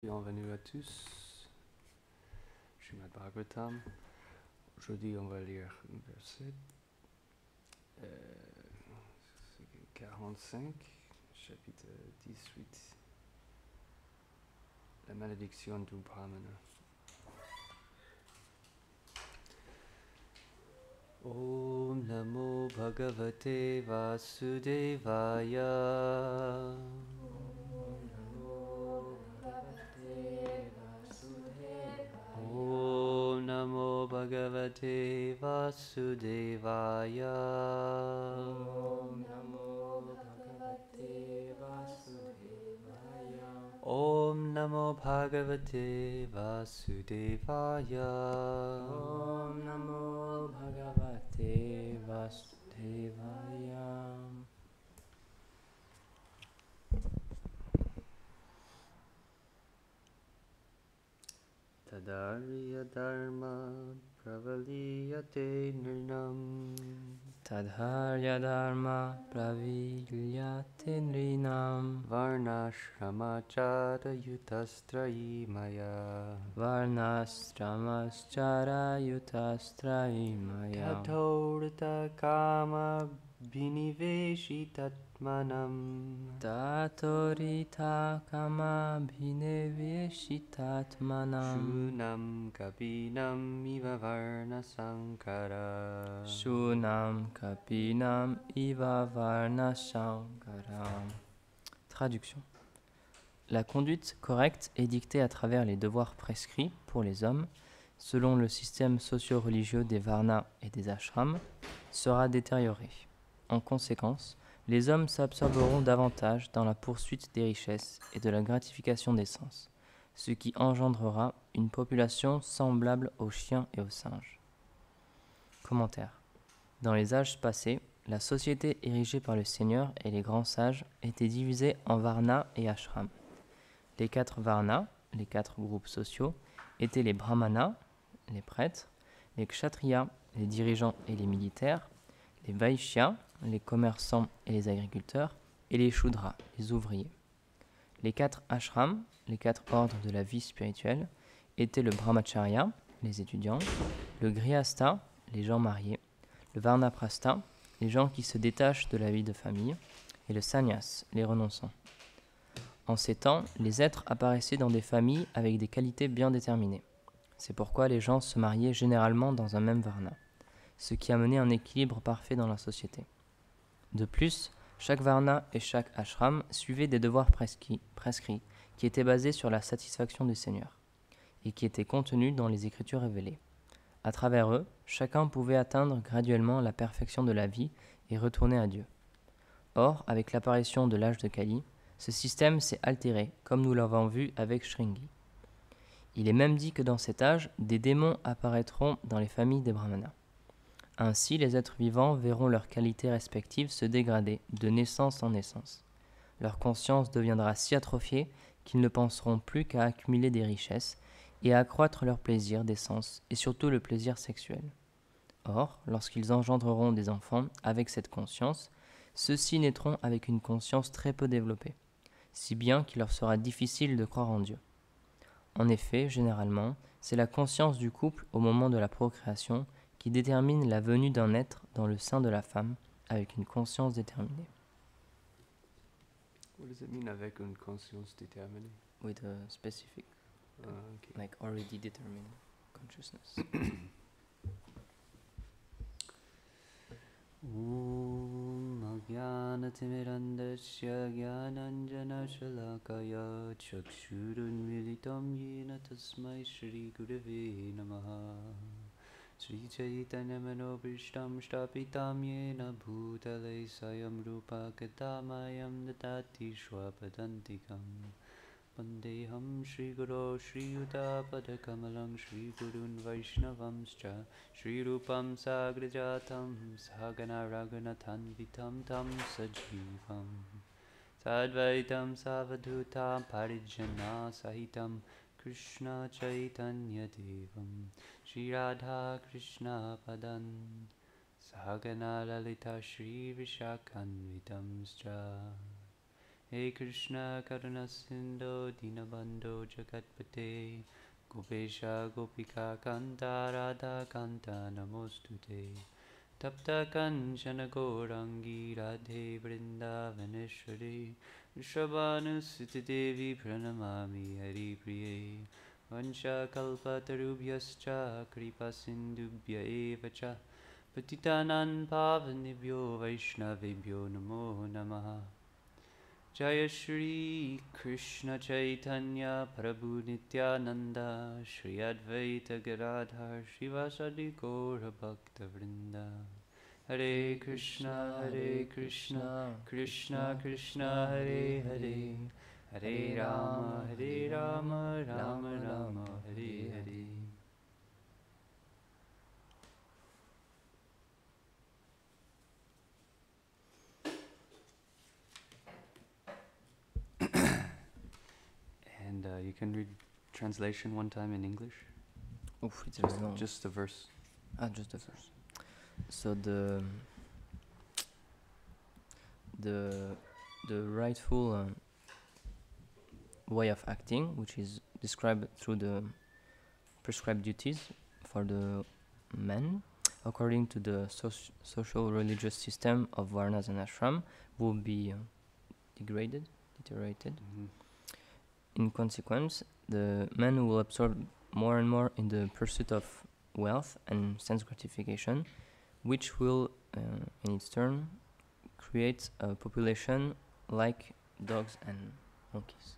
Bienvenue à tous. Srimad Bhagavatam. Aujourd'hui, on va lire un verset 45, chapitre 18. La malédiction du Brahmana. Om Namo Bhagavate Vasudevaya. Om Namo Bhagavate Vasudevaya. Om Namo Bhagavate Vasudevaya. Om Namo Bhagavate Vasudevaya. Om Namo Bhagavate Vasudevaya. Tadarya Dharma Pravaliyate Nirnam. Tadharya Dharma Pravilyate Nrinam. Varnashramachara Yutastrayi Maya. Varnastramaschara Yutastrahi Maya. Tatorita Kama Biniveshitatmanam. Tatorita Kama Bhineveshitatmanam. Shunam Kapinam Iva Varna Sankara. Shunam Kapinam Iva Varna Shankaram. Traduction. La conduite correcte est dictée à travers les devoirs prescrits pour les hommes, selon le système socio-religieux des varnas et des ashrams, sera détériorée. En conséquence, les hommes s'absorberont davantage dans la poursuite des richesses et de la gratification des sens, ce qui engendrera une population semblable aux chiens et aux singes. Commentaire. Dans les âges passés, la société érigée par le Seigneur et les grands sages était divisée en varnas et ashrams. Les 4 varnas, les 4 groupes sociaux, étaient les brahmanas, les prêtres, les kshatriyas, les dirigeants et les militaires, les vaishyas, les commerçants et les agriculteurs, et les shudras, les ouvriers. Les 4 ashrams, les 4 ordres de la vie spirituelle, étaient le brahmacharya, les étudiants, le grihastha, les gens mariés, le varnaprastha, les gens qui se détachent de la vie de famille, et le sannyas, les renonçants. En ces temps, les êtres apparaissaient dans des familles avec des qualités bien déterminées. C'est pourquoi les gens se mariaient généralement dans un même varna, ce qui amenait un équilibre parfait dans la société. De plus, chaque varna et chaque ashram suivait des devoirs prescrits qui étaient basés sur la satisfaction du Seigneur et qui étaient contenus dans les Écritures révélées. À travers eux, chacun pouvait atteindre graduellement la perfection de la vie et retourner à Dieu. Or, avec l'apparition de l'âge de Kali, ce système s'est altéré, comme nous l'avons vu avec Shringi. Il est même dit que dans cet âge, des démons apparaîtront dans les familles des brahmanas. Ainsi, les êtres vivants verront leurs qualités respectives se dégrader de naissance en naissance. Leur conscience deviendra si atrophiée qu'ils ne penseront plus qu'à accumuler des richesses et à accroître leur plaisir des sens et surtout le plaisir sexuel. Or, lorsqu'ils engendreront des enfants avec cette conscience, ceux-ci naîtront avec une conscience très peu développée, si bien qu'il leur sera difficile de croire en Dieu. En effet, généralement, c'est la conscience du couple au moment de la procréation qui détermine la venue d'un être dans le sein de la femme avec une conscience déterminée. What does it mean avec une conscience déterminée? With a specific, Okay. like already determined consciousness. Om Ajnanatimirandasya Jnananjana Shalakaya Chakshurunmilitam Yena Tasmai Shri Gurave Namaha Sri Chaitanya Manobhishtam Shtapitam Yena Bhutale Sayam Rupa Katamayam Datati Shwapadantikam Vandeham Shri Guru Shri Yuta Padakamalam Shri Gurun Vaishnavamscha Shri Rupam Sagrajatam Sagana Raghunathan Vitam Tam Sajivam Sadvaitam Savadhutam Parijana Sahitam Krishna Chaitanya Devam Shri Radha Krishna Padan Sagana Lalita Shri Vishakanvitamscha He Krishna Karuna Sindhu Dinabandhu Jagatpate Gopesha Gopika Kanta Radha Kanta Namostute Tapta Kanchana Gaurangi Radhe Vrindavaneshwari Rishabhanusiti Devi Pranamami Hari Priye Vansha Kalpatarubhyascha Kripa Sindubhya Evacha Patitanan Pavanibhyo Vaishnavibhyo Namo Namaha Jaya Shri Krishna Chaitanya Prabhu Nityananda Shri Advaita Gadadhar Shivasadi Gaura Bhakta Vrinda Hare Krishna Krishna Krishna Hare Hare Hare Rama Rama Rama Hare Hare. And you can read translation one time in English. Oof, it's very long. Just the verse. Just the verse. So the rightful way of acting, which is described through the prescribed duties for the men, according to the social religious system of varnas and ashram, will be deteriorated. Mm-hmm. In consequence, the men will absorb more and more in the pursuit of wealth and sense gratification, which will, in its turn, create a population like dogs and monkeys.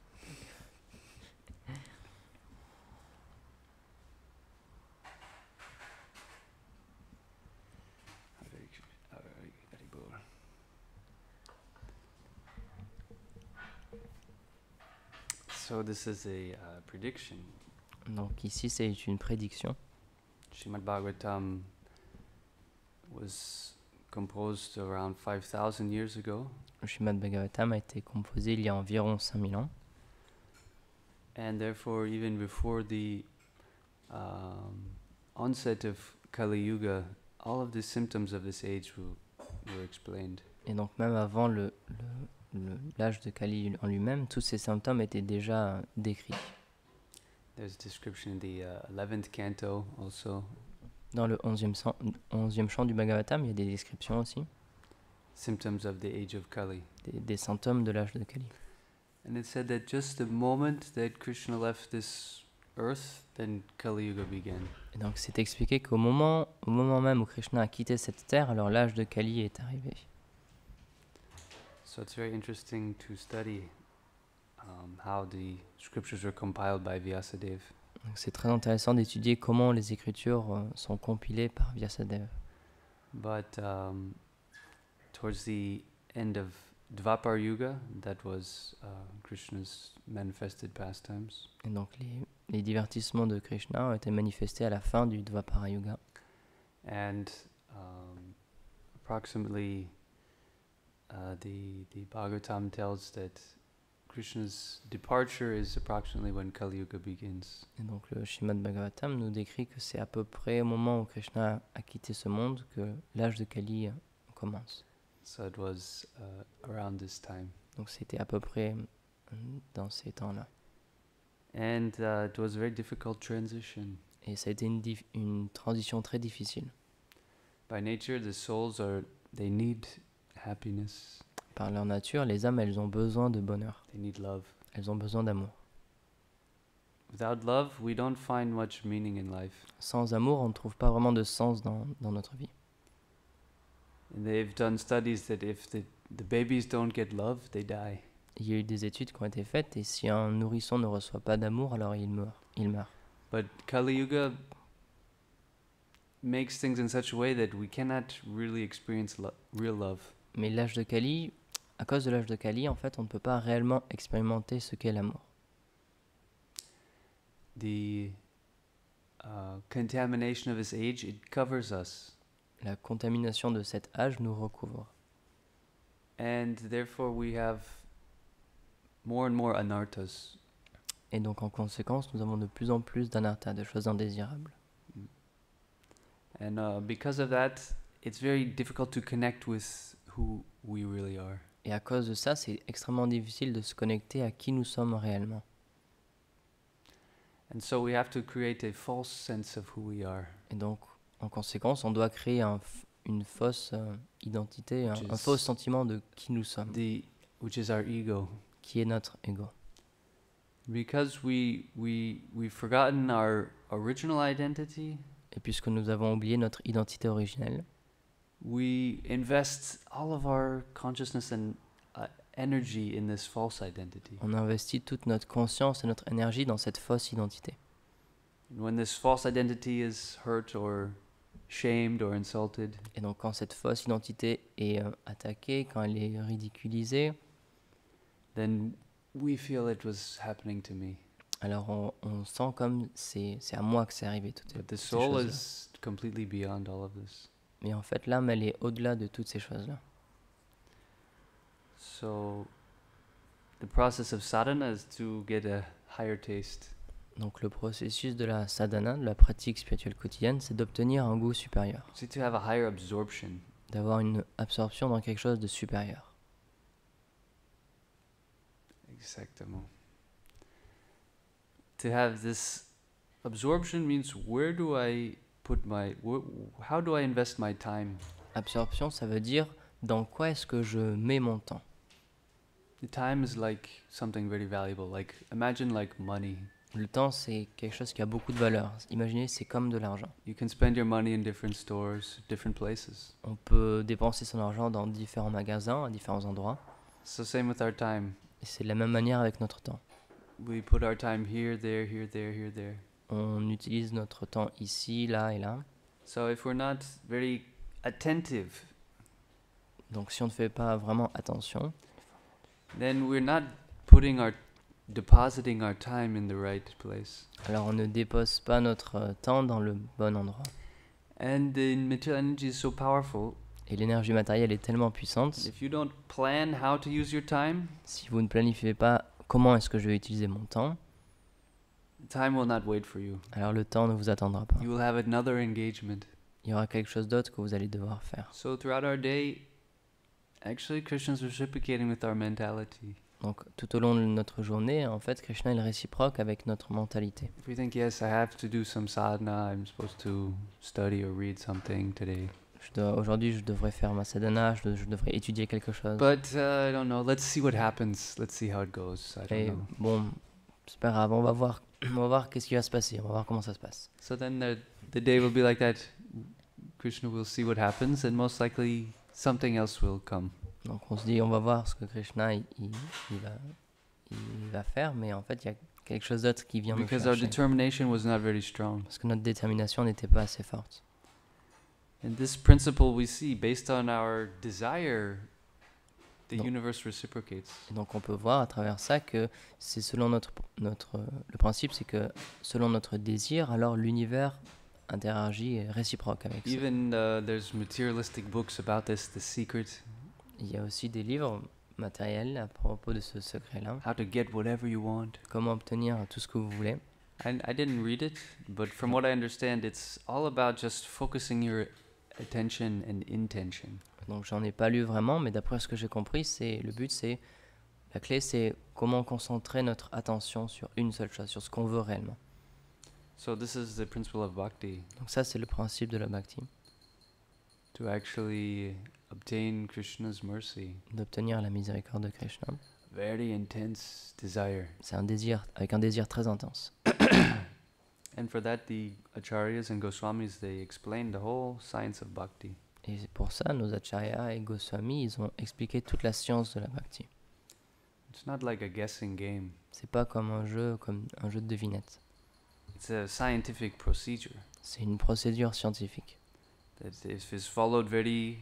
So this is a prediction. Donc ici, c'est une prédiction. Srimad Bhagavatam was composed around 5,000 years ago. Le Srimad Bhagavatam a été composé il y a environ 5000 ans. And therefore, even before the onset of Kali Yuga, all of the symptoms of this age were explained. Et donc même avant l'âge de Kali en lui-même, tous ces symptômes étaient déjà décrits. There's a description in the 11th canto also. Dans le 11e chant du Bhagavatam, il y a des descriptions aussi. Symptoms of the age of Kali. Des symptômes de l'âge de Kali. And it said that just the moment that Krishna left this earth, then Kali Yuga began. Et donc c'est expliqué qu'au moment même où Krishna a quitté cette terre, alors l'âge de Kali est arrivé. So it's very interesting to study how the scriptures were compiled by Vyasadeva. Donc c'est très intéressant d'étudier comment les écritures sont compilées par Vyasadeva. But towards the end of Dvapar Yuga, that was Krishna's manifested pastimes. Et donc les divertissements de Krishna ont été manifestés à la fin du Dvapara Yuga. And approximately the Bhagavatam tells that Krishna's departure is approximately when Kali Yuga begins. Et donc le Srimad Bhagavatam nous décrit que c'est à peu près au moment où Krishna a quitté ce monde que l'âge de Kali commence. So it was around this time. Donc c'était à peu près dans ces temps-là. And it was a very difficult transition. Et ça a été une transition très difficile. By nature, the souls they need happiness. Par leur nature, les âmes, elles ont besoin de bonheur. They need love. Elles ont besoin d'amour. Without love, we don't find much meaning in life. Sans amour, on ne trouve pas vraiment de sens dans notre vie. And they've done studies that if the babies don't get love, they die. Il y a eu des études qui ont été faites et si un nourrisson ne reçoit pas d'amour, alors il meurt. But Kali Yuga makes things in such a way that we cannot really experience real love. Mais l'âge de Kali, à cause de l'âge de Kali, en fait, on ne peut pas réellement expérimenter ce qu'est l'amour. The contamination of this age, it covers us. La contamination de cet âge nous recouvre. And therefore we have more and more anarthas. Et donc en conséquence, nous avons de plus en plus d'anarthas, de choses indésirables. And because of that, it's very difficult to connect with who we really are. Et à cause de ça, c'est extrêmement difficile de se connecter à qui nous sommes réellement. And so we have to create a false sense of who we are. Et donc, en conséquence, on doit créer une fausse identité, un Which faux is sentiment de qui nous sommes, which is our ego. qui est notre ego. Because we've forgotten our original identity, Et puisque nous avons oublié notre identité originelle, we invest all of our consciousness and energy in this false identity. on investit toute notre conscience et notre énergie dans cette fausse identité. And when this false identity is hurt or shamed or insulted, Et donc quand cette fausse identité est attaquée, quand elle est ridiculisée, then we feel it was happening to me. alors on sent comme c'est à moi que c'est arrivé toutes But the toutes ces soul choses-là. is completely beyond all of this. Mais en fait, l'âme, elle est au-delà de toutes ces choses-là. So the process of sadhana is to get a higher taste. Donc le processus de la sadhana, de la pratique spirituelle quotidienne, c'est d'obtenir un goût supérieur, See, to have a higher absorption. d'avoir une absorption dans quelque chose de supérieur. Exactement. To have this absorption means where do I put how do I invest my time? Absorption, ça veut dire dans quoi est-ce que je mets mon temps. The time is like something very valuable. Like imagine like money. Le temps, c'est quelque chose qui a beaucoup de valeur. Imaginez, c'est comme de l'argent. You can spend your money in different stores, different places. On peut dépenser son argent dans différents magasins, à différents endroits. So same with our time. Et c'est de la même manière avec notre temps. We put our time here, there, here, there, here, there. On utilise notre temps ici, là et là. So if we're not very attentive, Donc si on ne fait pas vraiment attention, then we're not depositing our time in the right place. alors on ne dépose pas notre temps dans le bon endroit. And the material energy is so powerful. Et l'énergie matérielle est tellement puissante, If you don't plan how to use your time, si vous ne planifiez pas comment est-ce que je vais utiliser mon temps, time will not wait for you. alors le temps ne vous attendra pas. You will have another engagement. Il y aura quelque chose d'autre que vous allez devoir faire. So throughout our day, actually Krishna's reciprocating with our mentality. Donc tout au long de notre journée, en fait, Krishna il réciproque avec notre mentalité. If we think, yes, I have to do some sadhana, I'm supposed to study or read something today. Aujourd'hui, je devrais faire ma sadhana, je devrais étudier quelque chose. But I don't know, let's see what happens. Let's see how it goes. I don't Et know. bon, c'est pas grave, on va voir qu'est-ce qui va se passer, on va voir comment ça se passe. So then the day will be like that. Krishna will see what happens and most likely something else will come. Donc on se dit, on va voir ce que Krishna il va faire, mais en fait, il y a quelque chose d'autre qui vient nous Because our chercher. determination was not very strong. Parce que notre détermination n'était pas assez forte. And this principle we see based on our desire, the Non. universe reciprocates. Et donc on peut voir à travers ça que c'est selon le principe, c'est que selon notre désir, alors l'univers interagit et réciproque avec ça. Even there's materialistic books about this, The Secret, Il y a aussi des livres matériels à propos de ce secret-là. how to get whatever you want. Comment obtenir tout ce que vous voulez. I didn't read it, but from what I understand, it's all about just focusing your attention and intention. Donc j'en ai pas lu vraiment, mais d'après ce que j'ai compris, la clé c'est comment concentrer notre attention sur une seule chose, sur ce qu'on veut réellement. So this is the principle of bhakti, Donc ça c'est le principe de la bhakti, to actually obtain Krishna's mercy. d'obtenir la miséricorde de Krishna. Very intense desire. C'est un désir, avec un désir très intense. And for that, the acharyas and Goswamis, they explain the whole science of bhakti. Et pour ça, nos acharyas et Goswami, ils ont expliqué toute la science de la bhakti. It's not like a guessing game. C'est pas comme un jeu de devinette. It's a scientific procedure C'est une procédure scientifique. that if it's followed very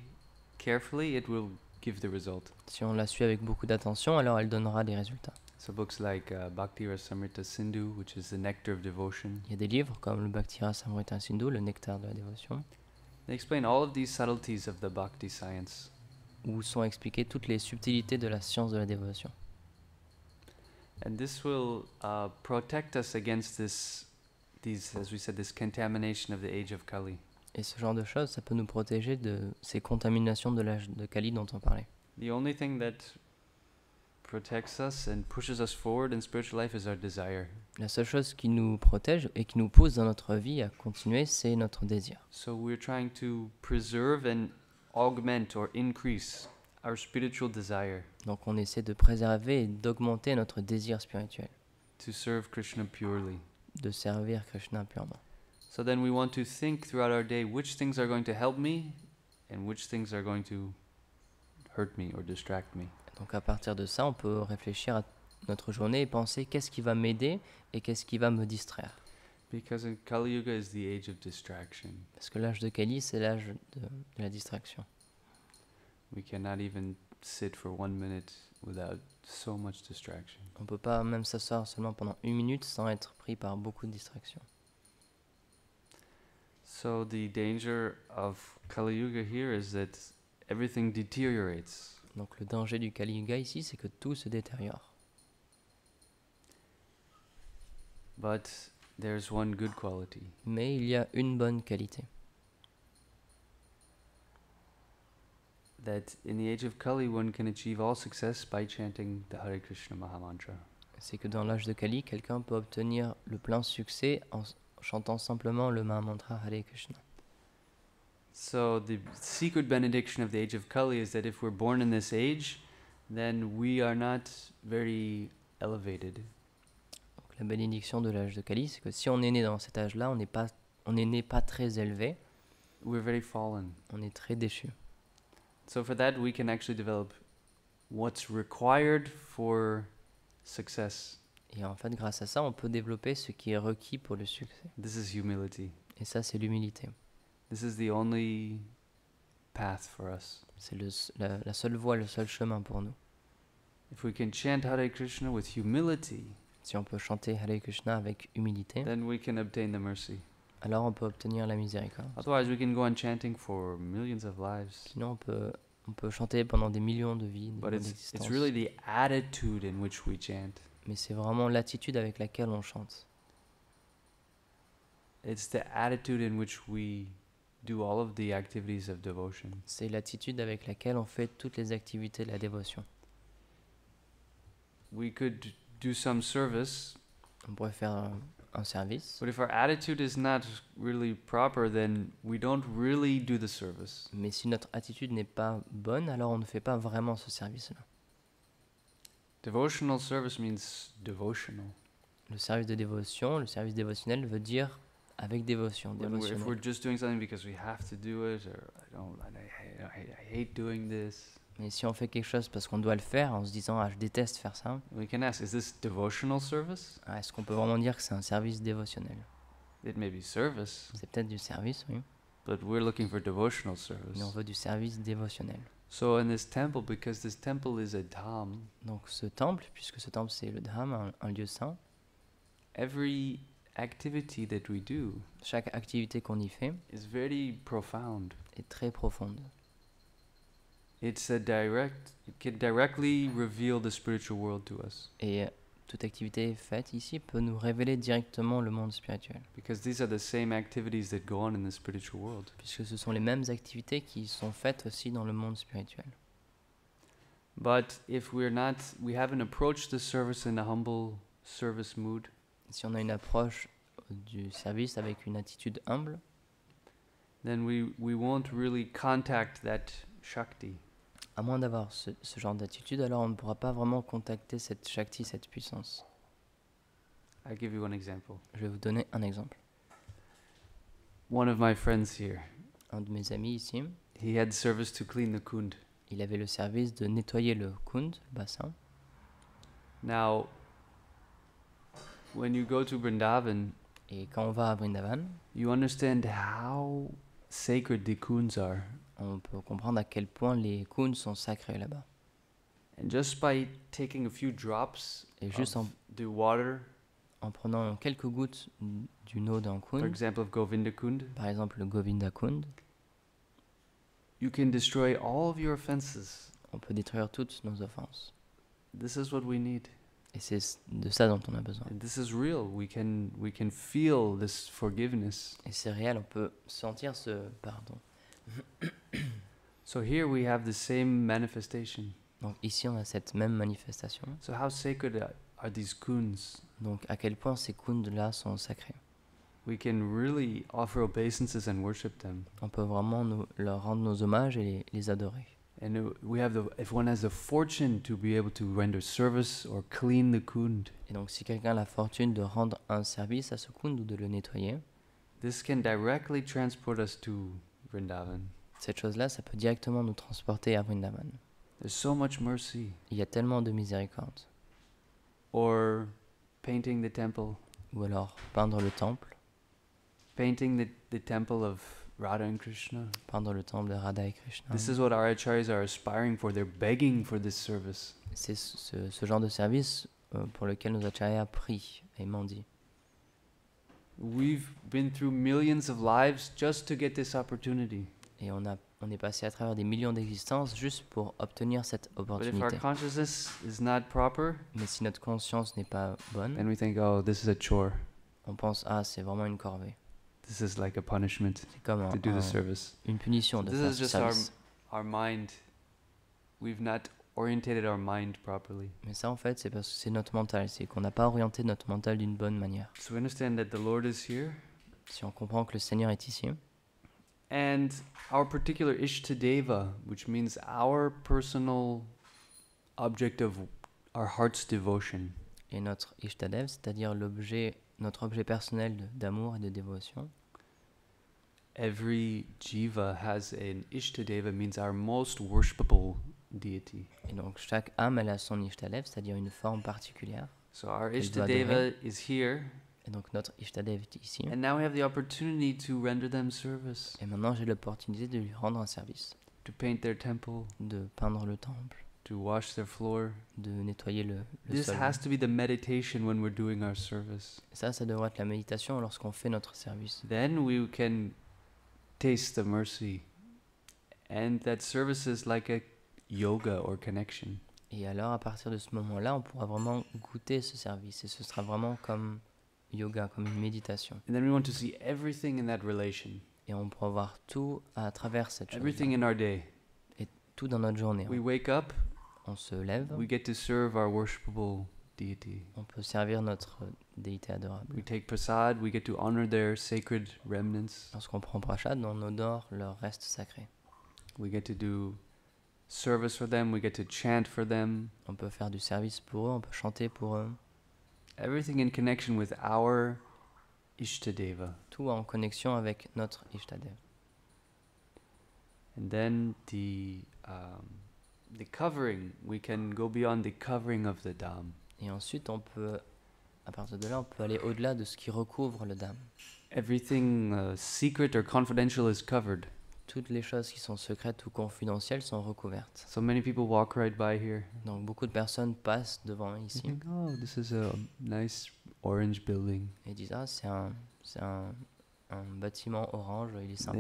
carefully, it will give the result. Si on la suit avec beaucoup d'attention, alors elle donnera des résultats. So books like Bhakti Rasamrita Sindhu, which is the nectar of devotion, Il y a des livres comme le Bhakti Rasamrita Sindhu, le nectar de la dévotion, they explain all of these subtleties of the bhakti science. où sont expliquées toutes les subtilités de la science de la dévotion. And this will protect us against these, as we said, this contamination of the age of Kali. Et ce genre de choses, ça peut nous protéger de ces contaminations de l'âge de Kali dont on parlait. The only thing that protects us and pushes us forward in spiritual life is our desire. La seule chose qui nous protège et qui nous pousse dans notre vie à continuer, c'est notre désir. So we're trying to preserve and augment or increase our spiritual desire Donc on essaie de préserver et d'augmenter notre désir spirituel, to serve Krishna purely. de servir Krishna purement. So then we want to think throughout our day which things are going to help me and which things are going to hurt me or distract me. Donc à partir de ça, on peut réfléchir à notre journée et penser qu'est-ce qui va m'aider et qu'est-ce qui va me distraire. Because in Kali Yuga is the age of distraction. Parce que l'âge de Kali, c'est l'âge de la distraction. We cannot even sit for 1 minute without so much distraction. On ne peut pas même s'asseoir seulement pendant 1 minute sans être pris par beaucoup de distractions. So the danger of Kali Yuga here is that everything deteriorates. Donc le danger du Kali Yuga ici, c'est que tout se détériore. But there's one good quality. Mais il y a une bonne qualité. That in the age of Kali, one can achieve all success by chanting the Hare Krishna Mahamantra. C'est que dans l'âge de Kali, quelqu'un peut obtenir le plein succès en chantant simplement le Mahamantra Hare Krishna. So the secret benediction of the age of Kali is that if we're born in this age, then we are not very elevated. Donc, la bénédiction de l'âge de Kali, c'est que si on est né dans cet âge-là, on est né pas très élevé, We're very fallen. on est très déchu. So for that, we can actually develop what's required for success. Et en fait, grâce à ça, on peut développer ce qui est requis pour le succès. This is humility. Et ça, c'est l'humilité. This is the only path for us. C'est la seule voie, le seul chemin pour nous. If we can chant Hare Krishna with humility, Si on peut chanter Hare Krishna avec humilité, then we can obtain the mercy. alors on peut obtenir la miséricorde. Otherwise, we can go on chanting for millions of lives. Sinon, on peut chanter pendant des millions de vies, des But millions it's d'existences. really the attitude in which we chant. Mais c'est vraiment l'attitude avec laquelle on chante. It's the attitude in which we do all of the activities of devotion. C'est l'attitude avec laquelle on fait toutes les activités de la dévotion. We could do some service, On pourrait faire un service, but if our attitude is not really proper, then we don't really do the service. mais si notre attitude n'est pas bonne, alors on ne fait pas vraiment ce service-là. Devotional service means devotional. Le service de dévotion, le service dévotionnel veut dire avec dévotion, If we're dévotionnel. just doing something because we have to do it, or I hate doing this, Mais si on fait quelque chose parce qu'on doit le faire en se disant « Ah, je déteste faire ça we can ask, is this devotional service? » est-ce qu'on peut vraiment dire que c'est un service dévotionnel? It may be service, C'est peut-être du service, oui, but we're looking for devotional mais on service. veut du service dévotionnel. So in this temple, because this temple is a dham, Donc ce temple, puisque ce temple c'est le Dham, un lieu saint, every activity that we do chaque activité qu'on y fait is very profound. est très profonde. It can directly reveal the spiritual world to us, Et toute activité faite ici peut nous révéler directement le monde spirituel, because these are the same activities that go on in the spiritual world. puisque ce sont les mêmes activités qui sont faites aussi dans le monde spirituel. But if we haven't approached the service in a humble service mood, Si on a une approche du service avec une attitude humble, then we won't really contact that Shakti. à moins d'avoir ce genre d'attitude, alors on ne pourra pas vraiment contacter cette Shakti, cette puissance. I'll give you one example. Je vais vous donner un exemple. One of my friends here, Un de mes amis ici, he had service to clean the kund. il avait le service de nettoyer le kund, le bassin. Now, when you go to Vrindavan, Et quand on va à Vrindavan, you understand how sacred the kunds are. on peut comprendre à quel point les kunds sont sacrés là-bas. And just by taking a few drops Et juste of the water, en prenant quelques gouttes d'une eau d'un for kund, example of Govinda Kund, par exemple le Govinda Kund, you can destroy all of your offenses. on peut détruire toutes nos offenses. This is what we need. Et c'est de ça dont on a besoin. And this is real. We can feel this forgiveness. Et c'est réel, on peut sentir ce pardon. So here we have the same manifestation. Donc ici, on a cette même manifestation. So how sacred are these kunds? Donc à quel point ces kunds-là sont sacrés. We can really offer obeisances and worship them. On peut vraiment leur rendre nos hommages et les adorer. And if one has the fortune to be able to render service or clean the kund, Et donc si quelqu'un a la fortune de rendre un service à ce kund ou de le nettoyer, this can directly transport us to Vrindavan. cette chose-là, ça peut directement nous transporter à Vrindavan. There's so much mercy. Il y a tellement de miséricorde. Or painting the temple. Ou alors peindre le temple. Painting the temple of Radha and Krishna. Peindre le temple de Radha et Krishna. This is what our acharyas are aspiring for. They're begging for this service. C'est ce genre de service pour lequel nos acharyas prient et mendient. We've been through millions of lives just to get this opportunity. Et on est passé à travers des millions d'existences juste pour obtenir cette But if our opportunité. consciousness is not proper, Mais si notre conscience n'est pas bonne, then we think, oh, this is a chore. on pense c'est vraiment une corvée. This is like a punishment C'est comme to do the service. une punition de This faire is ce just service. our mind. We've not orientated our mind properly. Mais ça en fait c'est parce que c'est notre mental, c'est qu'on n'a pas orienté notre mental d'une bonne manière. So we understand that the Lord is here, Si on comprend que le Seigneur est ici, and our particular Ishtadeva, which means our personal object of our heart's devotion, et notre Ishtadev, c'est-à-dire notre objet personnel d'amour et de dévotion, every jiva has an Ishtadeva, means our most worshipable deity. et donc chaque âme elle a son Ishtadev, c'est-à-dire une forme particulière. So our Elle doit Ishtadeva adorer. is here, Et donc notre Ishtadev est ici. and now we have the opportunity to render them service, Et maintenant j'ai l'opportunité de lui rendre un service, to paint their temple, de peindre le temple, to wash their floor. de nettoyer le This sol. has to be the meditation when we're doing our service. Ça devrait être la méditation lorsqu'on fait notre service. Then we can taste the mercy. And that service is like a yoga or connection. Et alors à partir de ce moment-là, on pourra vraiment goûter ce service. Et ce sera vraiment comme yoga, comme une méditation. And then we want to see everything in that relation, Et on pourra voir tout à travers cette chose. everything in our day. Tout dans notre journée. We wake up, On se lève, we get to serve our worshipable deity. on peut servir notre déité adorable. We take prasad, we get to honor their sacred remnants. Lorsqu'on prend prashad, on honore leur reste sacré. We get to do service for them, we get to chant for them. On peut faire du service pour eux, on peut chanter pour eux. Everything in connection with our Ishtadeva. Tout en connexion avec notre Ishtadev. And then the covering, we can go beyond the covering of the Dham. Et ensuite, à partir de là, on peut aller au-delà de ce qui recouvre le Dham. Everything secret or confidential is covered. Toutes les choses qui sont secrètes ou confidentielles sont recouvertes. So many people walk right by here. Donc beaucoup de personnes passent devant They ici think, oh, this is a nice orange building. et disent c'est un bâtiment orange, il est sympa.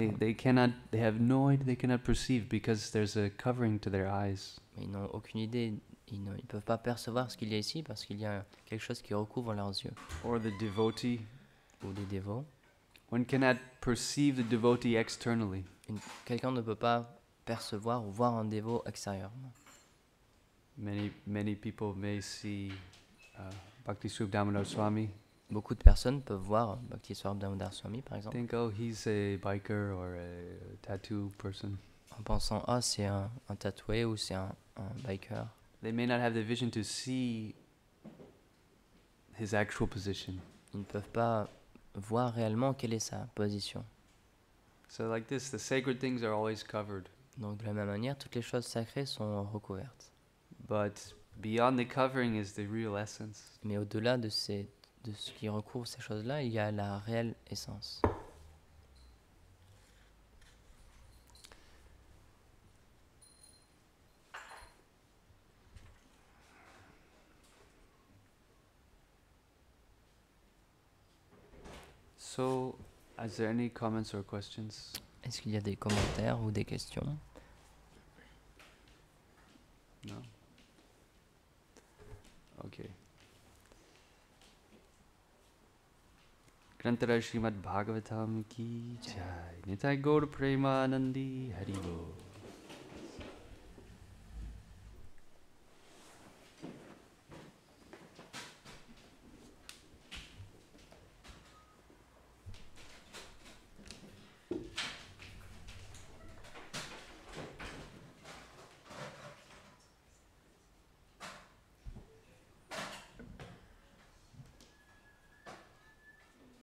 They have no idea, they cannot perceive because there's a covering to their eyes. Mais ils n'ont aucune idée, ils ne peuvent pas percevoir ce qu'il y a ici parce qu'il y a quelque chose qui recouvre leurs yeux. Or the devotee. Ou des dévots. One cannot perceive the devotee externally. Quelqu'un ne peut pas percevoir ou voir un dévot extérieurement. Many people may see Bhakti Swarup Damodar Swami. Beaucoup de personnes peuvent voir Bhakti Swarup Damodar Swami par exemple Think, oh, he's a biker or a tattoo person. en pensant c'est un tatoué ou c'est un biker. They may not have the vision to see his actual position. Ils ne peuvent pas voir réellement quelle est sa position. So like this, the sacred things are always covered. Donc de la même manière, toutes les choses sacrées sont recouvertes. But beyond the covering is the real essence. Mais au-delà de ce qui recouvre ces choses-là, il y a la réelle essence. So, is there any comments or questions? Est-ce qu'il y a des commentaires ou des questions? No? Okay. Grantara Srimad Bhagavatam ki jai. Nitai Gaur Premanandi Haribo.